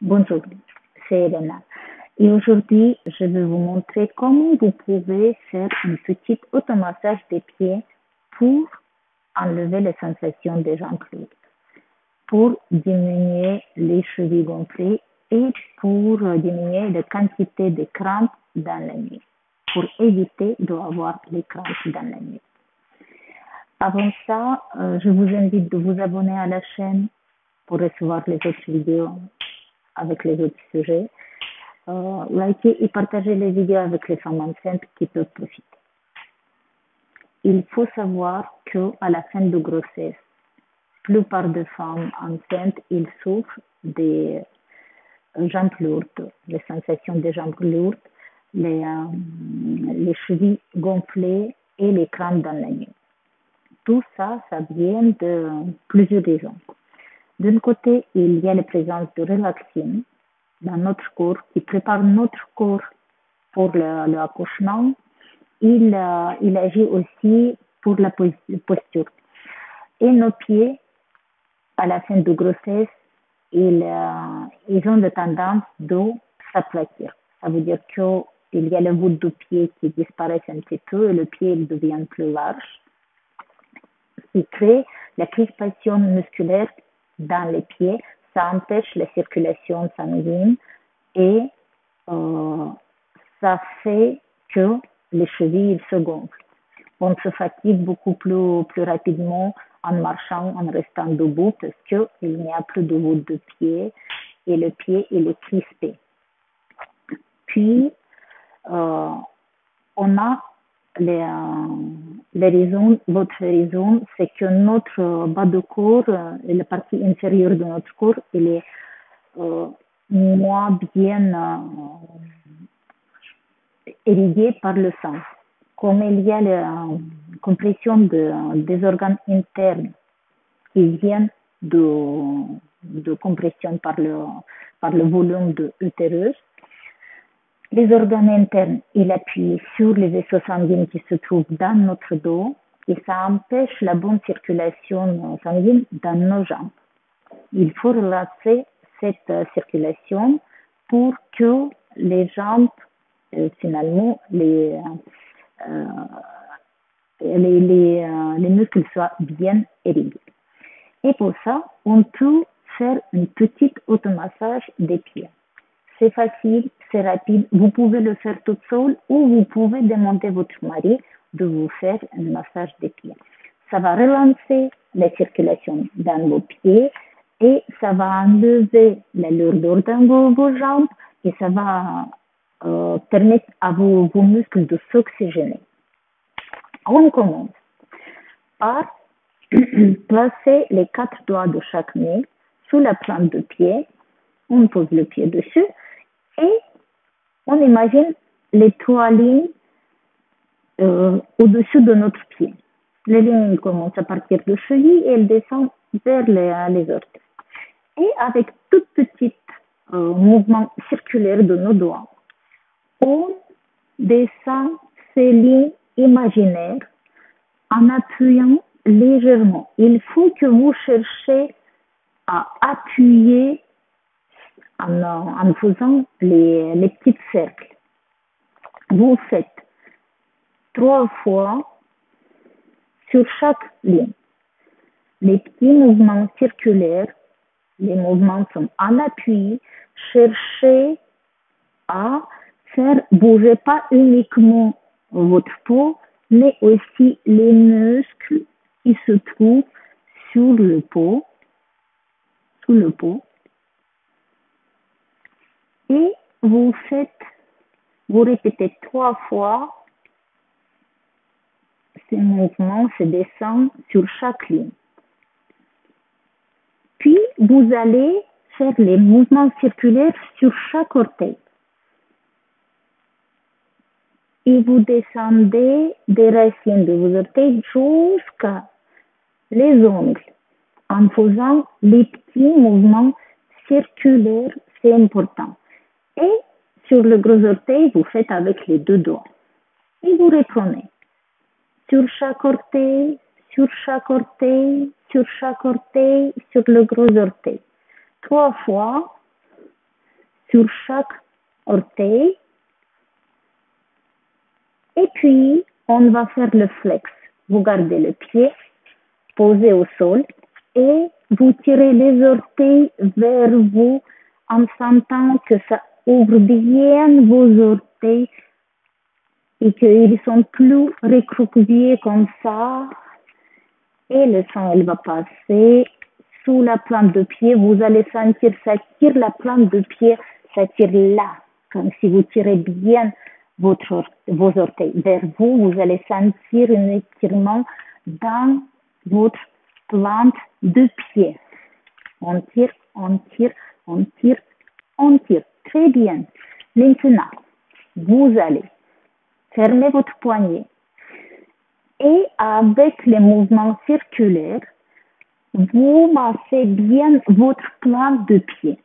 Bonjour, c'est Elena. Et aujourd'hui, je vais vous montrer comment vous pouvez faire une petite automassage des pieds pour enlever les sensations des jambes lourdes, pour diminuer les chevilles gonflées et pour diminuer la quantité de crampes dans la nuit, pour éviter d'avoir les crampes dans la nuit. Avant ça, je vous invite de vous abonner à la chaîne pour recevoir les autres vidéos avec les autres sujets. Likez et partagez les vidéos avec les femmes enceintes qui peuvent profiter. Il faut savoir qu'à la fin de grossesse, la plupart des femmes enceintes, ils souffrent des jambes lourdes, les sensations des jambes lourdes, les chevilles gonflées et les crampes dans la nuit. Tout ça, ça vient de plusieurs raisons. D'un côté, il y a la présence de relaxine dans notre corps qui prépare notre corps pour l'accouchement. Il agit aussi pour la posture. Et nos pieds, à la fin de grossesse, ils ont la tendance de s'aplatir. Ça veut dire qu'il y a le bout du pied qui disparaît un petit peu et le pied il devient plus large. Ce qui crée la crispation musculaire dans les pieds, ça empêche la circulation sanguine et ça fait que les chevilles se gonflent. On se fatigue beaucoup plus rapidement en marchant, en restant debout parce qu'il n'y a plus de bout de pied et le pied il est crispé. Puis, on a les raisons, votre raison, c'est que notre bas de corps et la partie inférieure de notre corps, elle est moins bien irriguée par le sang. Comme il y a la compression des organes internes qui viennent de compression par le volume de l'utérus, les organes internes, ils appuient sur les vaisseaux sanguins qui se trouvent dans notre dos et ça empêche la bonne circulation sanguine dans nos jambes. Il faut relancer cette circulation pour que les jambes, finalement, les muscles soient bien irrigués. Et pour ça, on peut faire une petite automassage des pieds. C'est facile, c'est rapide. Vous pouvez le faire toute seule ou vous pouvez demander à votre mari de vous faire un massage des pieds. Ça va relancer la circulation dans vos pieds et ça va enlever la lourdeur dans vos jambes et ça va permettre à vos muscles de s'oxygéner. On commence par placer les 4 doigts de chaque main sous la plante de pied. On pose le pied dessus et on imagine les 3 lignes au-dessus de notre pied. Les lignes commencent à partir de cheville et elles descendent vers les orteils. Et avec tout petit mouvement circulaire de nos doigts, on descend ces lignes imaginaires en appuyant légèrement. Il faut que vous cherchiez à appuyer en faisant les petits cercles. Vous faites 3 fois sur chaque ligne. Les petits mouvements circulaires, les mouvements sont en appui. Cherchez à faire bouger pas uniquement votre peau, mais aussi les muscles qui se trouvent sous le pot. Et vous répétez 3 fois ces mouvements, se descendent sur chaque ligne. Puis, vous allez faire les mouvements circulaires sur chaque orteil. Et vous descendez des racines de vos orteils jusqu'à les ongles en faisant les petits mouvements circulaires, c'est important. Et sur le gros orteil, vous faites avec les 2 doigts. Et vous reprenez. Sur chaque orteil, sur chaque orteil, sur chaque orteil, sur le gros orteil. 3 fois sur chaque orteil. Et puis, on va faire le flex. Vous gardez le pied posé au sol et vous tirez les orteils vers vous en sentant que ça ouvre bien vos orteils et qu'ils sont plus recroquevillés comme ça. Et le sang, il va passer sous la plante de pied. Vous allez sentir, ça tire la plante de pied, ça tire là, comme si vous tirez bien vos orteils vers vous. Vous allez sentir un étirement dans votre plante de pied. On tire, on tire, on tire, on tire. Très bien. Maintenant, vous allez fermer votre poignet et avec les mouvements circulaires, vous massez bien votre plante de pied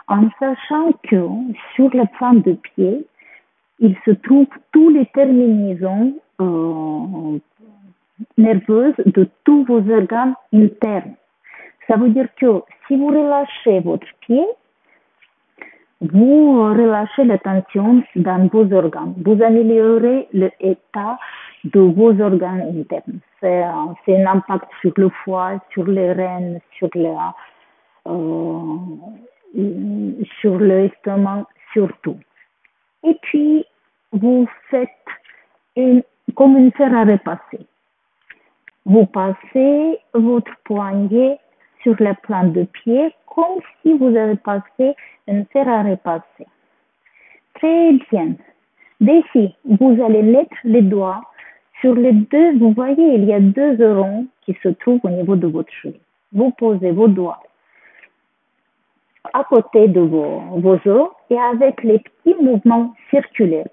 en sachant que sur la plante de pied, il se trouve tous les terminaisons nerveuses de tous vos organes internes. Ça veut dire que si vous relâchez votre pied, vous relâchez la tension dans vos organes. Vous améliorez l'état de vos organes internes. C'est un impact sur le foie, sur les reins, sur l'estomac, surtout. Et puis, vous faites comme une fer à repasser. Vous passez votre poignet sur la plante de pied comme si vous avez passé une fer à repasser. Très bien. D'ici, vous allez mettre les doigts sur les deux. Vous voyez, il y a deux ronds qui se trouvent au niveau de votre cheville. Vous posez vos doigts à côté de vos os et avec les petits mouvements circulaires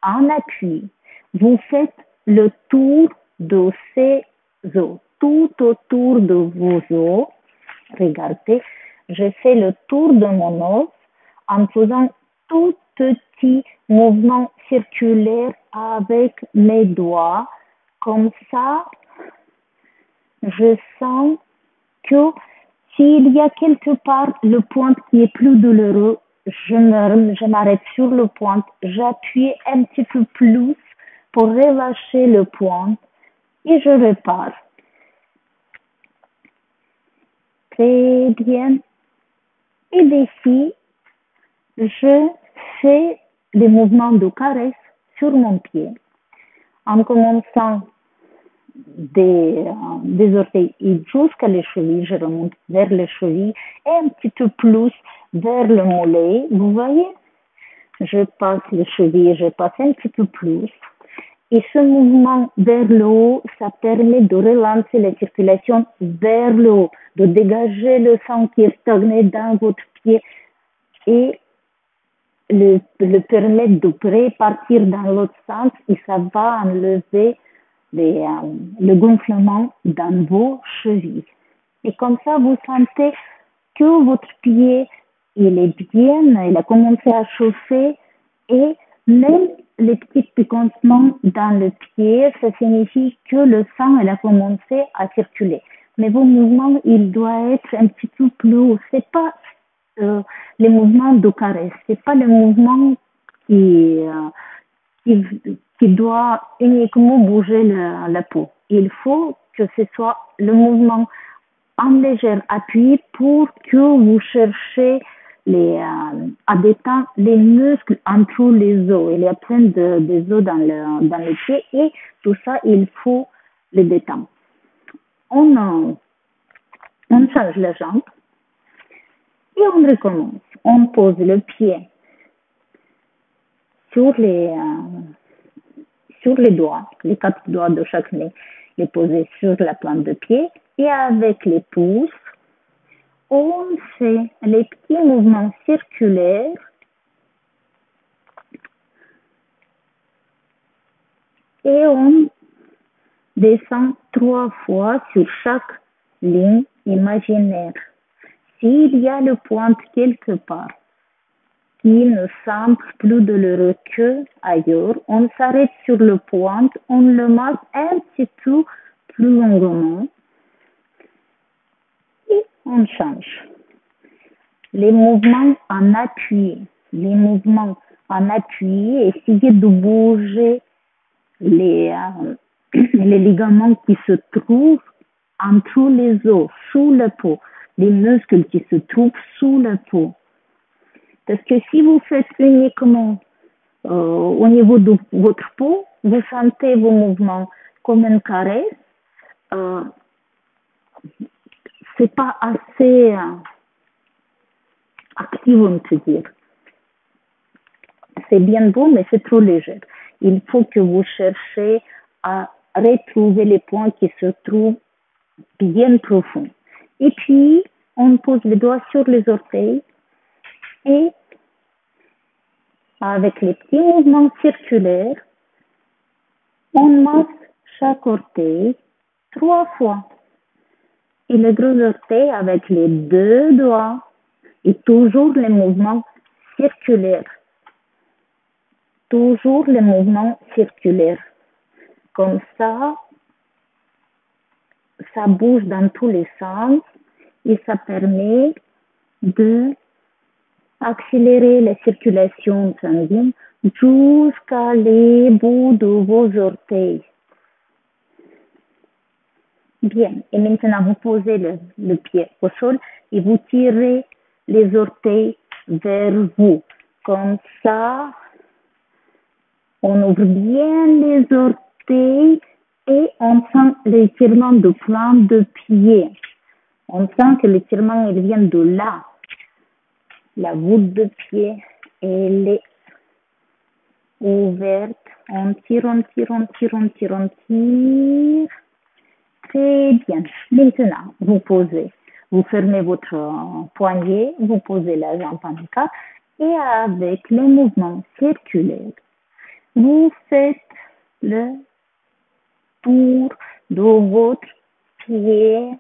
en appui, vous faites le tour de ces os, tout autour de vos os. Regardez, je fais le tour de mon os en faisant tout petit mouvement circulaire avec mes doigts. Comme ça, je sens que s'il y a quelque part le point qui est plus douloureux, je m'arrête sur le point, j'appuie un petit peu plus pour relâcher le point et je repars. Très bien. Et d'ici, je fais des mouvements de caresse sur mon pied en commençant des orteils jusqu'à les chevilles, je remonte vers les chevilles et un petit peu plus vers le mollet. Vous voyez, je passe les chevilles, je passe un petit peu plus. Et ce mouvement vers le haut, ça permet de relancer la circulation vers le haut, de dégager le sang qui est stagné dans votre pied et le permettre de repartir dans l'autre sens et ça va enlever le gonflement dans vos chevilles. Et comme ça, vous sentez que votre pied, il est bien, il a commencé à chauffer et même les petits picotements dans le pied, ça signifie que le sang, il a commencé à circuler. Mais vos mouvements, il doit être un petit peu plus, c'est pas les mouvements de caresse, c'est pas les mouvements qui doit uniquement bouger la peau. Il faut que ce soit le mouvement en léger appui pour que vous cherchiez à détendre les muscles entre les os. Il y a plein des os dans les pieds et tout ça, il faut les détendre. On change la jambe et on recommence. On pose le pied sur les doigts, les 4 doigts de chaque main, les poser sur la plante de pied et avec les pouces, on fait les petits mouvements circulaires et on descend 3 fois sur chaque ligne imaginaire. S'il y a le point quelque part qui ne semble plus douloureux qu'ailleurs, on s'arrête sur le point, on le masse un petit peu plus longuement et on change. Les mouvements en appui les mouvements en appui, essayez de bouger les, les ligaments qui se trouvent entre les os, sous la peau, les muscles qui se trouvent sous la peau. Parce que si vous faites uniquement au niveau de votre peau, vous sentez vos mouvements comme une caresse. C'est pas assez actif, on peut dire. C'est bien beau, mais c'est trop léger. Il faut que vous cherchiez à retrouver les points qui se trouvent bien profonds. Et puis, on pose les doigts sur les orteils et avec les petits mouvements circulaires, on masse chaque orteil 3 fois. Et le gros orteil avec les 2 doigts et toujours les mouvements circulaires. Toujours les mouvements circulaires. Comme ça bouge dans tous les sens et ça permet de accélérer la circulation sanguine jusqu'à les bouts de vos orteils. Bien, et maintenant vous posez le pied au sol et vous tirez les orteils vers vous. Comme ça, on ouvre bien les orteils et on sent l'étirement de flanc de pied. On sent que l'étirement il vient de là. La voûte de pied, elle est ouverte. On tire, on tire, on tire, on tire, on tire. Très bien. Maintenant, vous posez, vous fermez votre poignet, vous posez la jambe en quatre et avec les mouvements circulaires, vous faites le tour de votre pied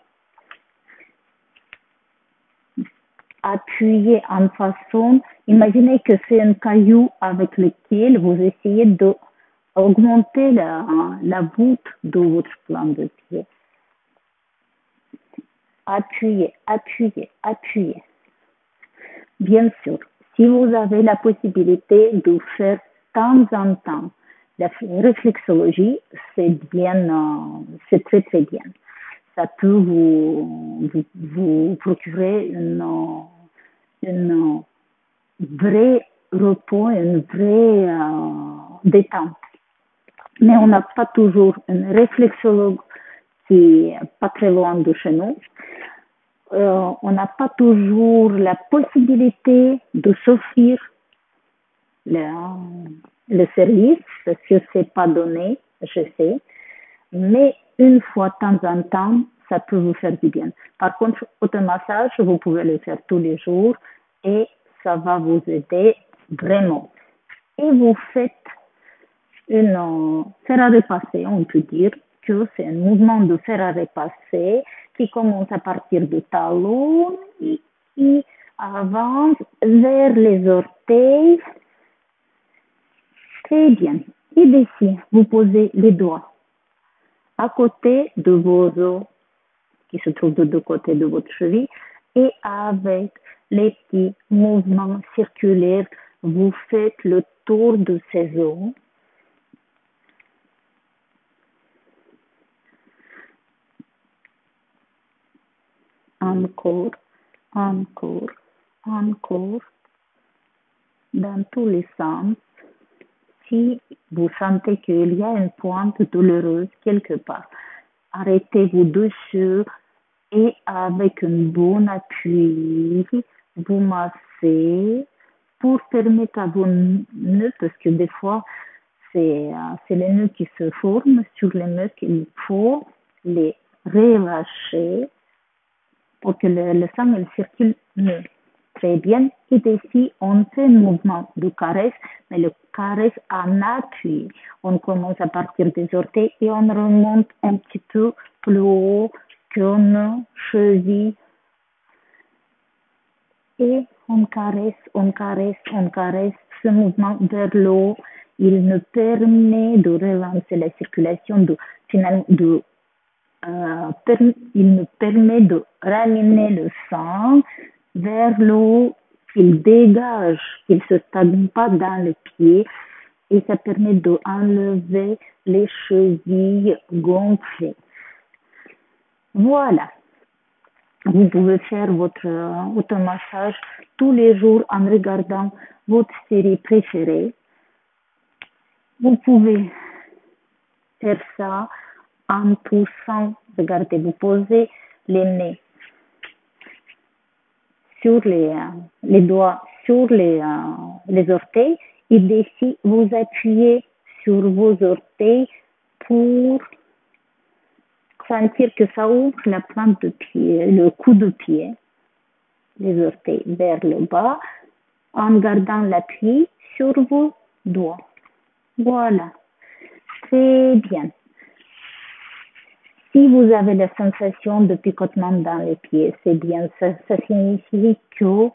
appuyé en façon, imaginez que c'est un caillou avec lequel vous essayez d'augmenter la voûte de votre plan de pied. Appuyez, appuyez, appuyez. Bien sûr, si vous avez la possibilité de faire de temps en temps la réflexologie, c'est bien, c'est très très bien. Ça peut vous procurer une vraie repos, une vraie détente. Mais on n'a pas toujours un réflexologue qui est pas très loin de chez nous. On n'a pas toujours la possibilité de s'offrir le service parce que c'est pas donné, je sais. Mais une fois de temps en temps, ça peut vous faire du bien. Par contre, automassage, vous pouvez le faire tous les jours et ça va vous aider vraiment. Et vous faites une fer à repasser, on peut dire que c'est un mouvement de fer à repasser qui commence à partir du talon et qui avance vers les orteils. Très bien. Et d'ici, vous posez les doigts à côté de vos os qui se trouvent de deux côtés de votre cheville et avec les petits mouvements circulaires, vous faites le tour de ces os. Encore, encore, encore, dans tous les sens. Si vous sentez qu'il y a une pointe douloureuse quelque part, arrêtez-vous dessus et avec un bon appui, vous massez pour permettre à vos nœuds, parce que des fois, c'est les nœuds qui se forment sur les muscles, il faut les relâcher pour que le sang il circule mieux. Très bien. Et ici, on fait un mouvement de caresse, mais le caresse en appui. On commence à partir des orteils et on remonte un petit peu plus haut qu'une cheville. Et on caresse, on caresse, on caresse. Ce mouvement vers le haut, il nous permet de relancer la circulation, il nous permet de ramener le sang vers le haut qu'il dégage, qu'il se stagne pas dans les pieds et ça permet d'enlever les chevilles gonflées. Voilà. Vous pouvez faire votre automassage tous les jours en regardant votre série préférée. Vous pouvez faire ça en poussant. Regardez, vous posez les mains sur les doigts sur les orteils et d'ici vous appuyez sur vos orteils pour sentir que ça ouvre la plante de pied, le coup de pied, les orteils vers le bas en gardant l'appui sur vos doigts. Voilà, très bien. Si vous avez la sensation de picotement dans les pieds, c'est bien, ça signifie que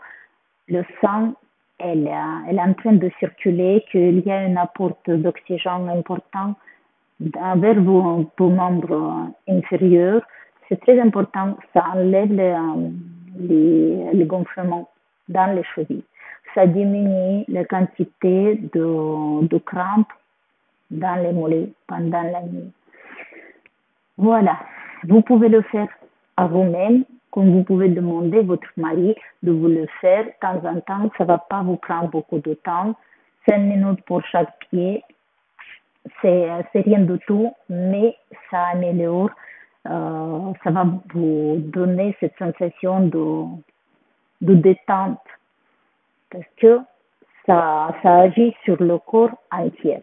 le sang elle est en train de circuler, qu'il y a un apport d'oxygène important vers vos membres inférieurs. C'est très important, ça enlève les gonflements dans les chevilles. Ça diminue la quantité de crampes dans les mollets pendant la nuit. Voilà, vous pouvez le faire à vous-même, comme vous pouvez demander à votre mari de vous le faire de temps en temps. Ça ne va pas vous prendre beaucoup de temps. 5 minutes pour chaque pied, c'est rien du tout, mais ça améliore, ça va vous donner cette sensation de détente parce que ça agit sur le corps entier.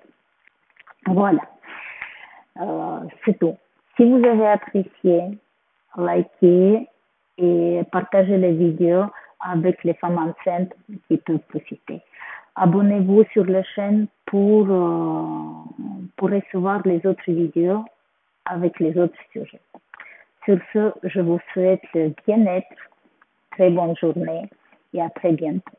Voilà, c'est tout. Si vous avez apprécié, likez et partagez les vidéos avec les femmes enceintes qui peuvent profiter. Abonnez-vous sur la chaîne pour recevoir les autres vidéos avec les autres sujets. Sur ce, je vous souhaite le bien-être, très bonne journée et à très bientôt.